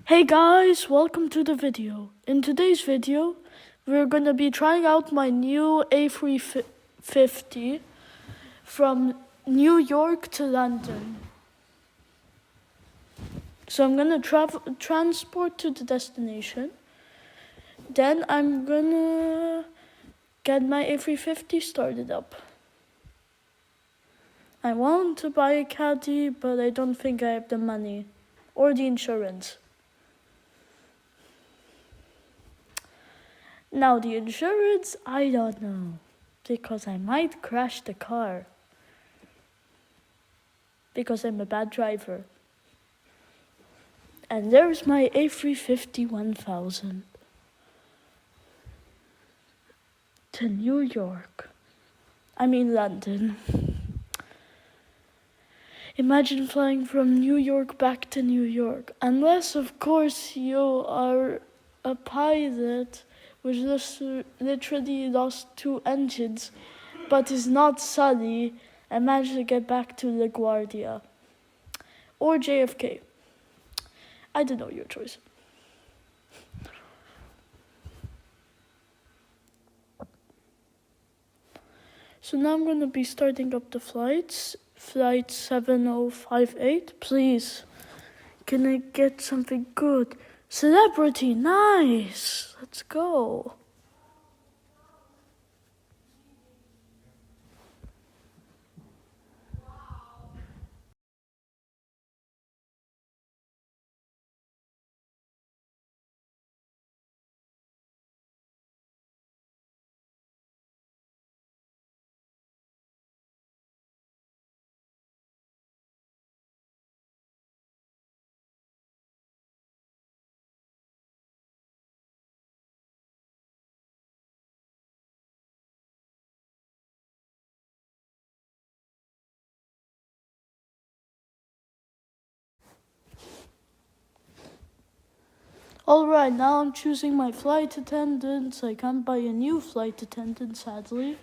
Hey guys, welcome to the video. In today's video, we're going to be trying out my new A350 from New York to London. So I'm going to transport to the destination. Then I'm going to get my A350 started up. I want to buy a caddy, but I don't think I have the money or the insurance. Now the insurance, I don't know, because I might crash the car, because I'm a bad driver. And there's my A350 1000 to New York. I mean London. Imagine flying from New York back to New York. Unless, of course, you are a pilot which literally lost 2 engines, but is not Sully and managed to get back to LaGuardia. Or JFK. I don't know, your choice. So now I'm going to be starting up the flights. Flight 7058. Please, can I get something good? Celebrity, nice. Let's go. Alright, now I'm choosing my flight attendants. I can't buy a new flight attendant, sadly.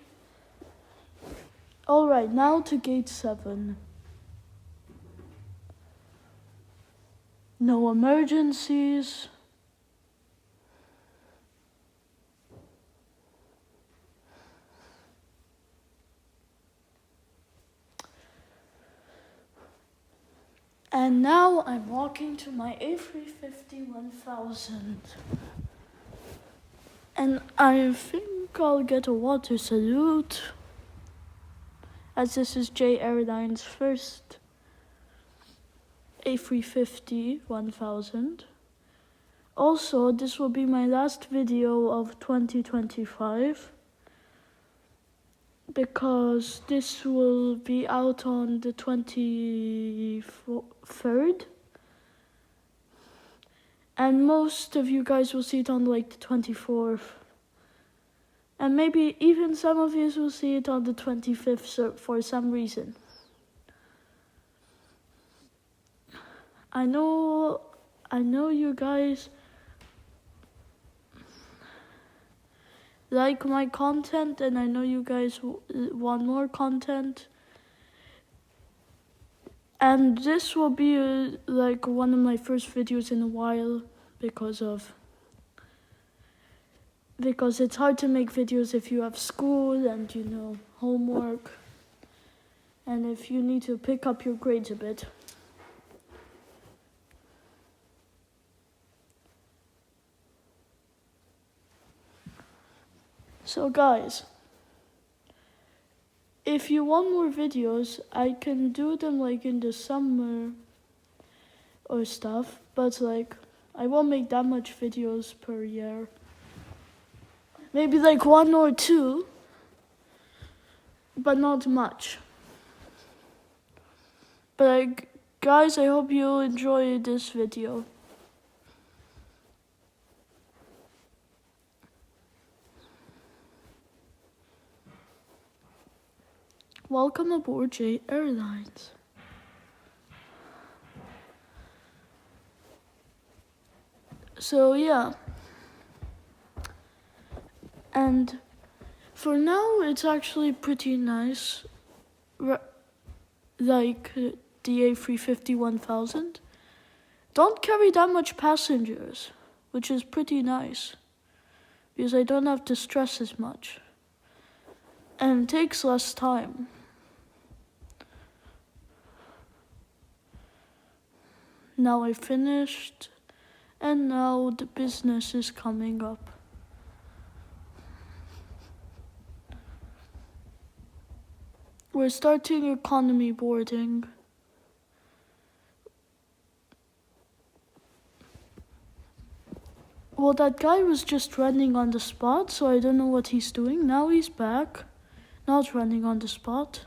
Alright, now to gate 7. No emergencies. And now I'm walking to my A350 1000. And I think I'll get a water salute, as this is J Airlines' first A350 1000. Also, this will be my last video of 2025, because this will be out on the 23rd. And most of you guys will see it on like the 24th. And maybe even some of you will see it on the 25th for some reason. I know you guys like my content, and I know you guys want more content. And this will be like one of my first videos in a while, because it's hard to make videos if you have school and homework, and if you need to pick up your grades a bit. So guys, if you want more videos, I can do them like in the summer or stuff, but like I won't make that much videos per year. Maybe like 1 or 2, but not much. But guys, I hope you enjoy this video. Welcome aboard J Airlines. So yeah. And for now, it's actually pretty nice. Like the A350 1000. don't carry that much passengers, which is pretty nice, because I don't have to stress as much, and it takes less time. Now I finished, and now the business is coming up. We're starting economy boarding. Well, that guy was just running on the spot, so I don't know what he's doing. Now he's back, not running on the spot.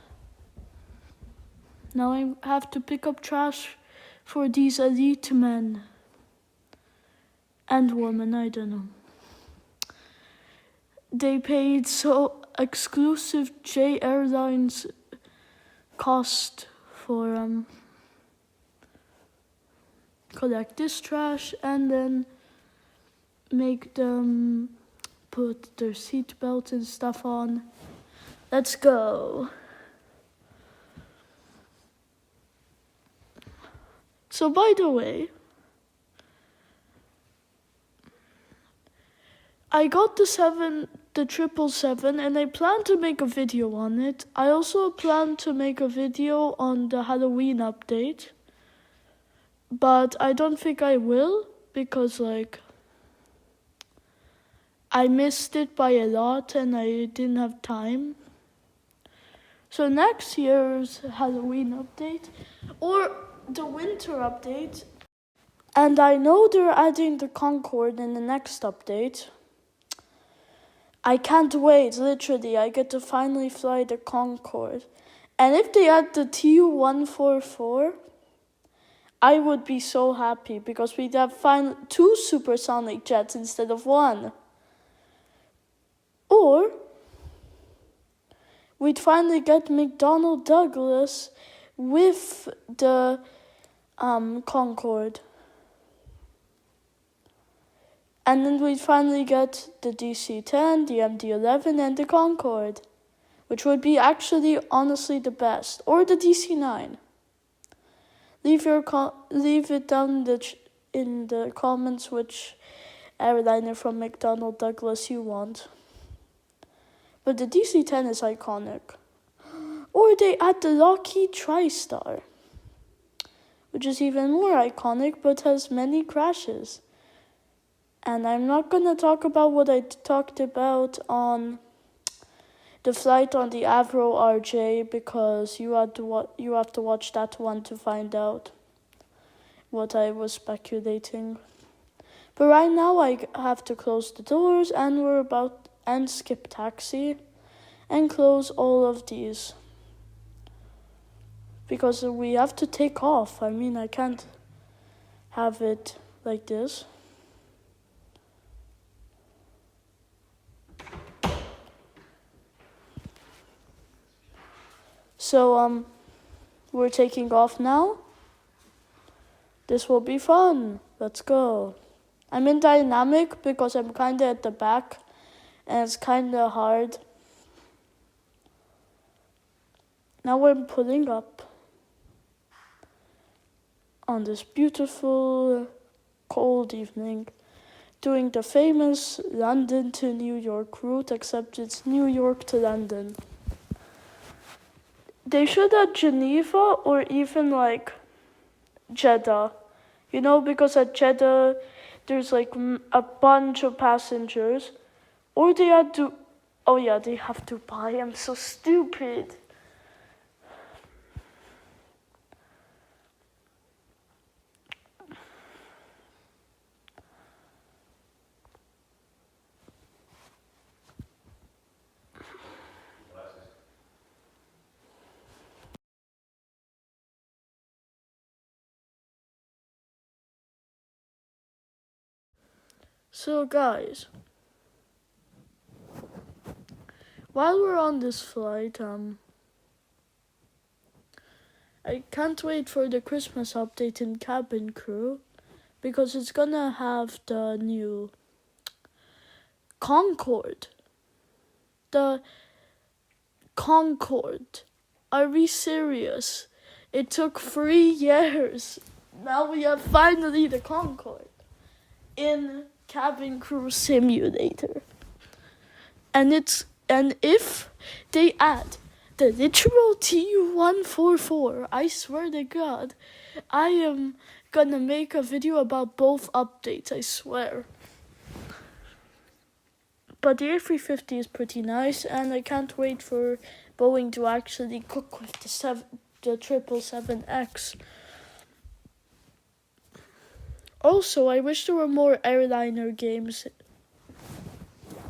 Now I have to pick up trash for these elite men and women, I don't know. They paid so exclusive J Airlines cost for collect this trash and then make them put their seatbelt and stuff on. Let's go. So by the way, I got the 777 and I plan to make a video on it. I also plan to make a video on the Halloween update, but I don't think I will because I missed it by a lot and I didn't have time. So next year's Halloween update or the winter update, and I know they're adding the Concorde in the next update. I can't wait, literally. I get to finally fly the Concorde. And if they add the Tu-144, I would be so happy because we'd have 2 supersonic jets instead of 1. Or we'd finally get McDonnell Douglas with the Concorde. And then we'd finally get the DC-10, the MD-11, and the Concorde, which would be actually, honestly, the best. Or the DC-9. Leave it down in the comments which airliner from McDonnell Douglas you want. But the DC-10 is iconic. Or they add the Lockheed TriStar, which is even more iconic but has many crashes. And I'm not going to talk about what I talked about on the flight on the Avro RJ because you have to watch that one to find out what I was speculating. But right now I have to close the doors and skip taxi and close all of these because we have to take off. I mean, I can't have it like this. So, we're taking off now. This will be fun. Let's go. I'm in dynamic because I'm kind of at the back and it's kind of hard. Now we're pulling up on this beautiful cold evening, doing the famous London to New York route, except it's New York to London. They should add Geneva or even Jeddah, because at Jeddah there's a bunch of passengers. Or they have to, they have Dubai. I'm so stupid. So guys, while we're on this flight, I can't wait for the Christmas update in Cabin Crew because it's gonna have the new Concorde. The Concorde. Are we serious? It took 3 years now we have finally the Concorde in Cabin Crew Simulator. And if they add the literal TU-144, I swear to God, I am gonna make a video about both updates, I swear. But the A350 is pretty nice, and I can't wait for Boeing to actually cook with the 777X. Also, I wish there were more airliner games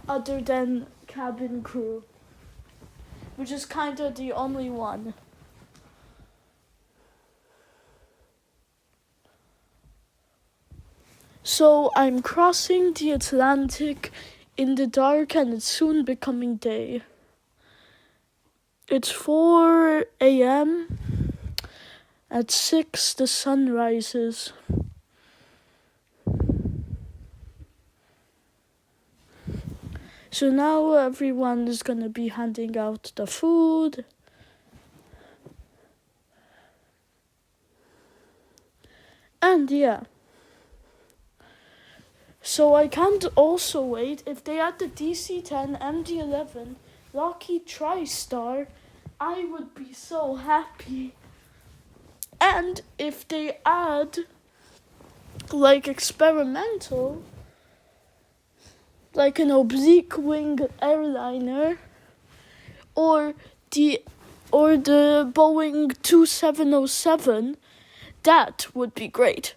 other than Cabin Crew, which is kind of the only one. So I'm crossing the Atlantic in the dark, and it's soon becoming day. It's 4 a.m. At 6 the sun rises. So now everyone is gonna be handing out the food. And yeah. So I can't also wait if they add the DC-10, MD-11, Lockheed TriStar, I would be so happy. And if they add like experimental, like an oblique wing airliner, or the Boeing 2707, that would be great.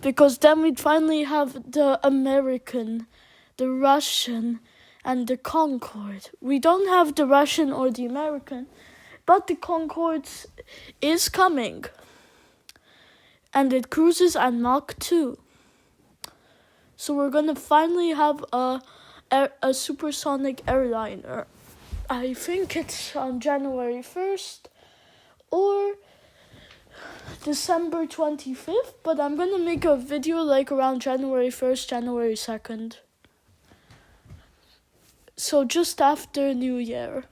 Because then we'd finally have the American, the Russian, and the Concorde. We don't have the Russian or the American, but the Concorde is coming. And it cruises at Mach 2. So we're gonna finally have a supersonic airliner. I think it's on January 1st or December 25th, but I'm gonna make a video like around January 1st, January 2nd. So just after New Year.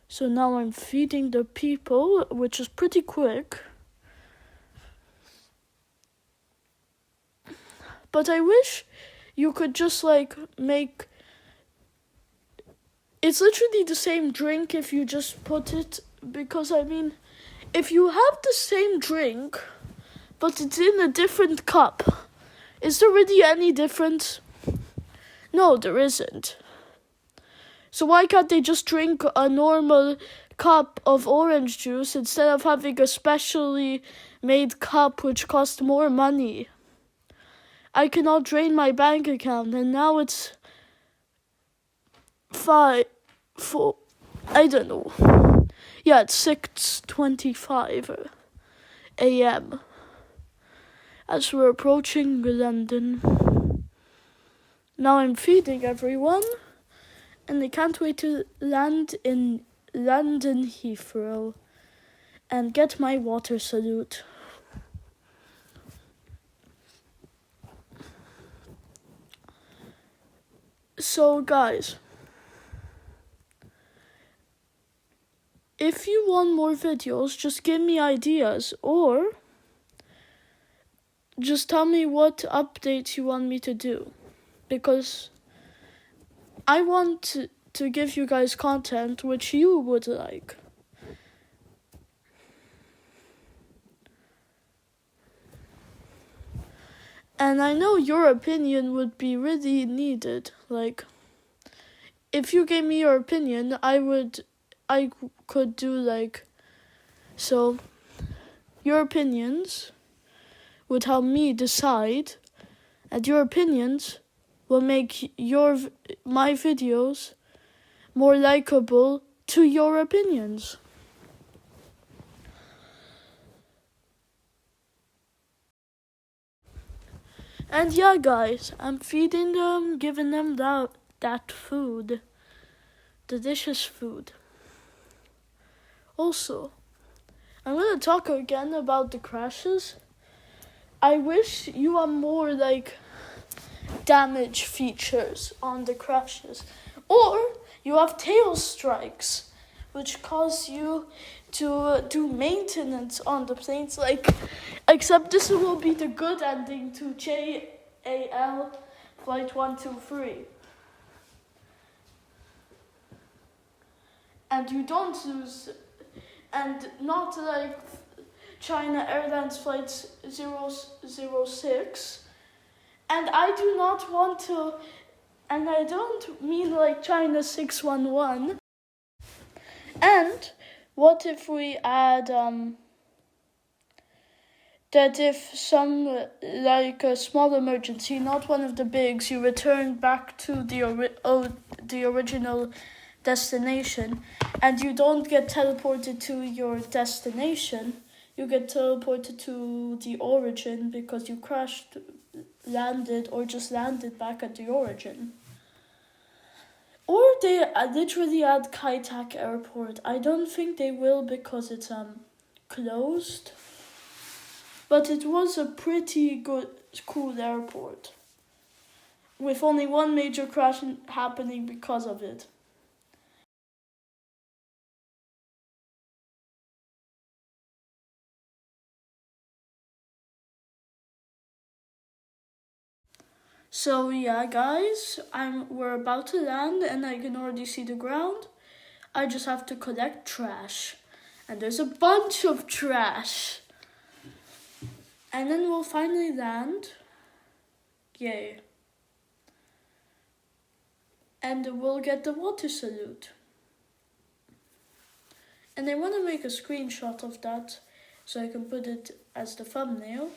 So now I'm feeding the people, which is pretty quick. But I wish you could just make... It's literally the same drink if you just put it, because if you have the same drink, but it's in a different cup, is there really any difference? No, there isn't. So why can't they just drink a normal cup of orange juice instead of having a specially made cup which costs more money? I cannot drain my bank account, and now it's 4, I don't know. Yeah, it's 6:25 a.m. as we're approaching London. Now I'm feeding everyone, and I can't wait to land in London Heathrow and get my water salute. So guys, if you want more videos, just give me ideas, or just tell me what updates you want me to do, because I want to give you guys content which you would like. And I know your opinion would be really needed. If you gave me your opinion, I could do so your opinions would help me decide, and your opinions will make my videos more likable to your opinions. And yeah, guys, I'm feeding them, giving them that food, delicious food. Also, I'm going to talk again about the crashes. I wish you had more damage features on the crashes. Or you have tail strikes, which cause you to do maintenance on the planes. Except this will be the good ending to JAL Flight 123. And you don't lose, and not like China Airlines Flight 006. And I do not want to, and I don't mean like China 611. And what if we add that if some, like a small emergency, not one of the bigs, you return back to the original destination, and you don't get teleported to your destination, you get teleported to the origin because you crashed, landed, or just landed back at the origin. Or they literally add Kai Tak Airport. I don't think they will because it's closed. But it was a pretty cool airport, with only one major crash happening because of it. So yeah, guys, we're about to land, and I can already see the ground. I just have to collect trash, and there's a bunch of trash. And then we'll finally land. Yay. And we'll get the water salute. And I want to make a screenshot of that so I can put it as the thumbnail.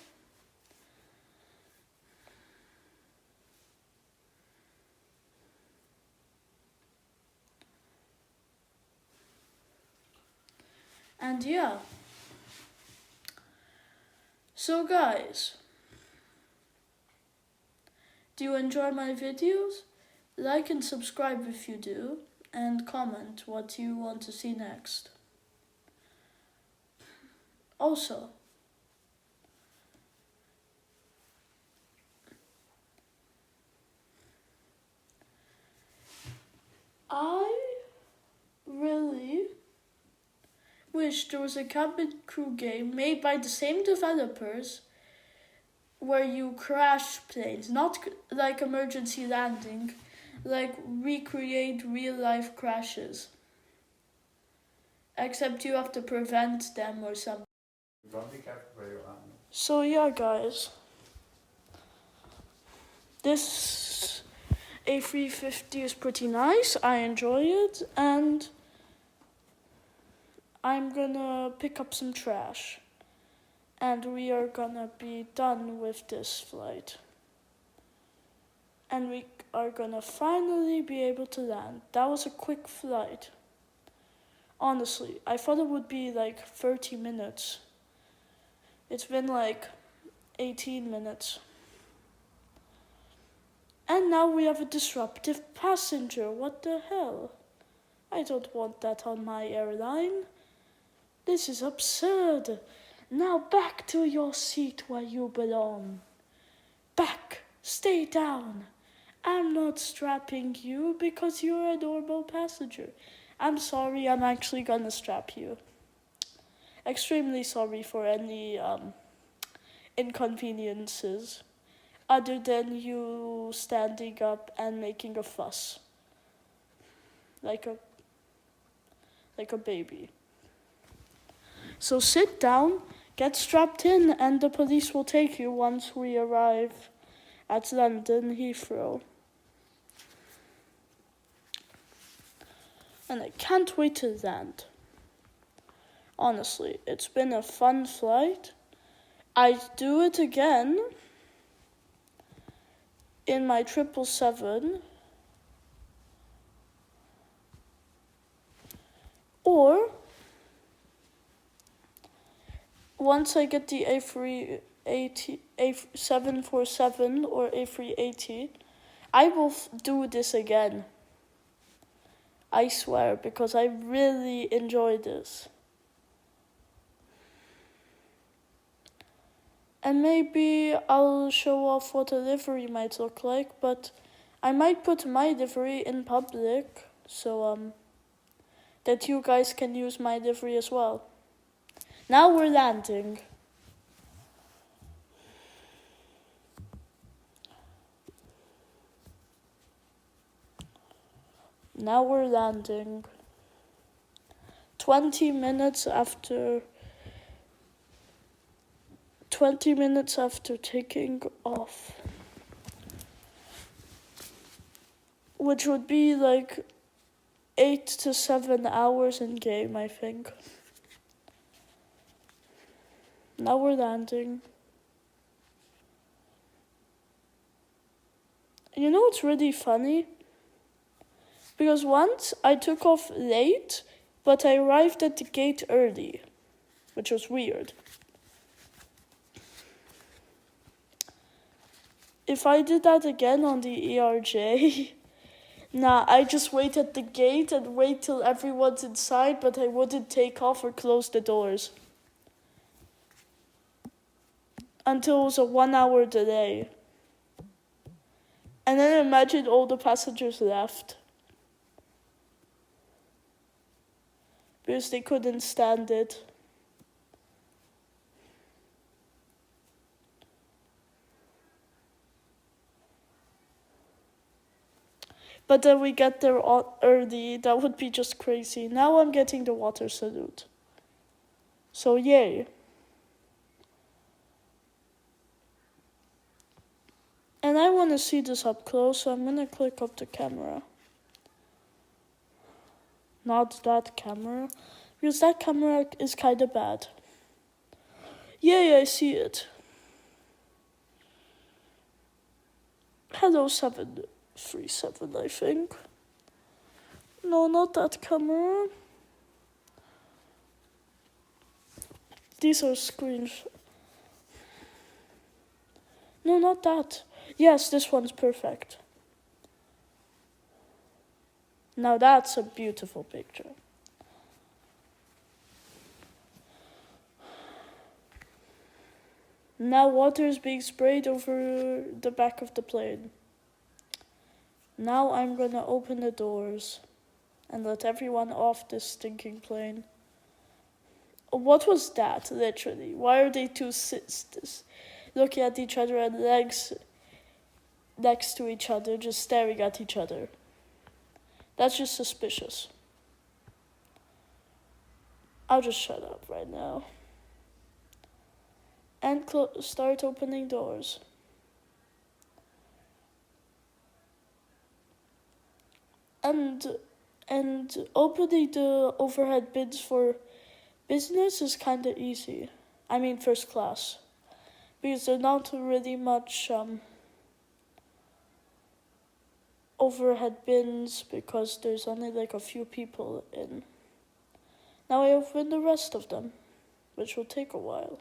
And yeah. So guys, do you enjoy my videos? Like and subscribe if you do, and comment what you want to see next. Also, I really wish there was a cabin crew game made by the same developers where you crash planes, not like emergency landing, like recreate real life crashes. Except you have to prevent them or something. So yeah, guys, this A350 is pretty nice. I enjoy it, and I'm gonna pick up some trash, and we are gonna be done with this flight, and we are gonna finally be able to land. That was a quick flight. Honestly, I thought it would be like 30 minutes. It's been like 18 minutes. And now we have a disruptive passenger. What the hell? I don't want that on my airline. This is absurd. Now back to your seat where you belong. Back. Stay down. I'm not strapping you because you're a normal passenger. I'm sorry, I'm actually gonna strap you. Extremely sorry for any inconveniences, other than you standing up and making a fuss. Like a baby. So sit down, get strapped in, and the police will take you once we arrive at London Heathrow. And I can't wait to land. Honestly, it's been a fun flight. I'd do it again in my 777. Or once I get the A747 or A380, I will do this again. I swear, because I really enjoy this. And maybe I'll show off what a livery might look like, but I might put my livery in public so that you guys can use my livery as well. Now we're landing. Now we're landing. 20 minutes after taking off. Which would be like 8 to 7 hours in game, I think. Now we're landing. You know what's really funny? Because once I took off late, but I arrived at the gate early, which was weird. If I did that again on the ERJ, nah, I just wait at the gate and wait till everyone's inside, but I wouldn't take off or close the doors. Until it was a 1 hour delay. And then imagine all the passengers left. Because they couldn't stand it. But then we get there early. That would be just crazy. Now I'm getting the water salute. So yay. And I want to see this up close, so I'm going to click up the camera. Not that camera. Because that camera is kind of bad. Yay, I see it. Hello, 737, I think. No, not that camera. These are screens. No, not that. Yes, this one's perfect. Now that's a beautiful picture. Now water is being sprayed over the back of the plane. Now I'm gonna open the doors and let everyone off this stinking plane. What was that, literally? Why are they two sisters looking at each other and legs next to each other, just staring at each other? That's just suspicious. I'll just shut up right now. And start opening doors. And opening the overhead bins for business is kind of easy. I mean first class. Because there's not really much overhead bins because there's only like a few people in. Now I open the rest of them, which will take a while.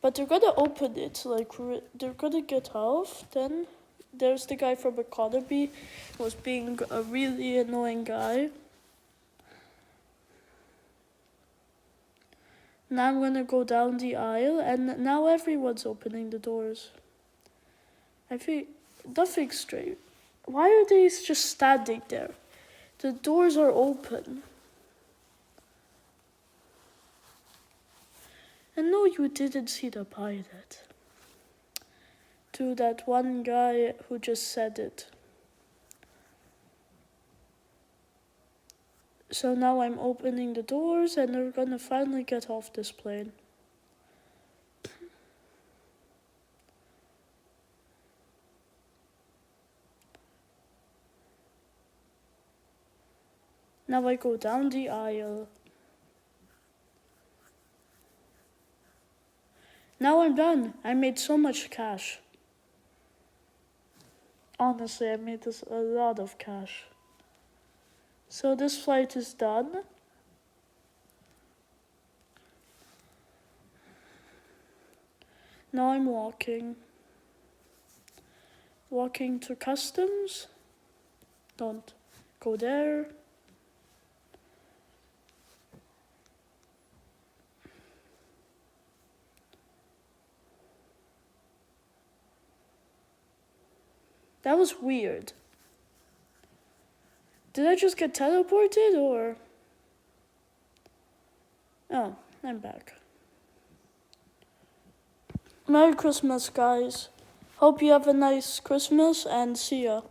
But they're gonna open it, like they're gonna get off. Then there's the guy from economy who was being a really annoying guy. Now I'm gonna go down the aisle, and now everyone's opening the doors. I think nothing's straight. Why are they just standing there? The doors are open. And no, you didn't see the pilot. To that one guy who just said it. So now I'm opening the doors and they're gonna finally get off this plane. Now I go down the aisle. Now I'm done. I made so much cash. Honestly, I made this a lot of cash. So this flight is done. Now I'm walking. Walking to customs. Don't go there. That was weird. Did I just get teleported or? Oh, I'm back. Merry Christmas, guys. Hope you have a nice Christmas and see ya.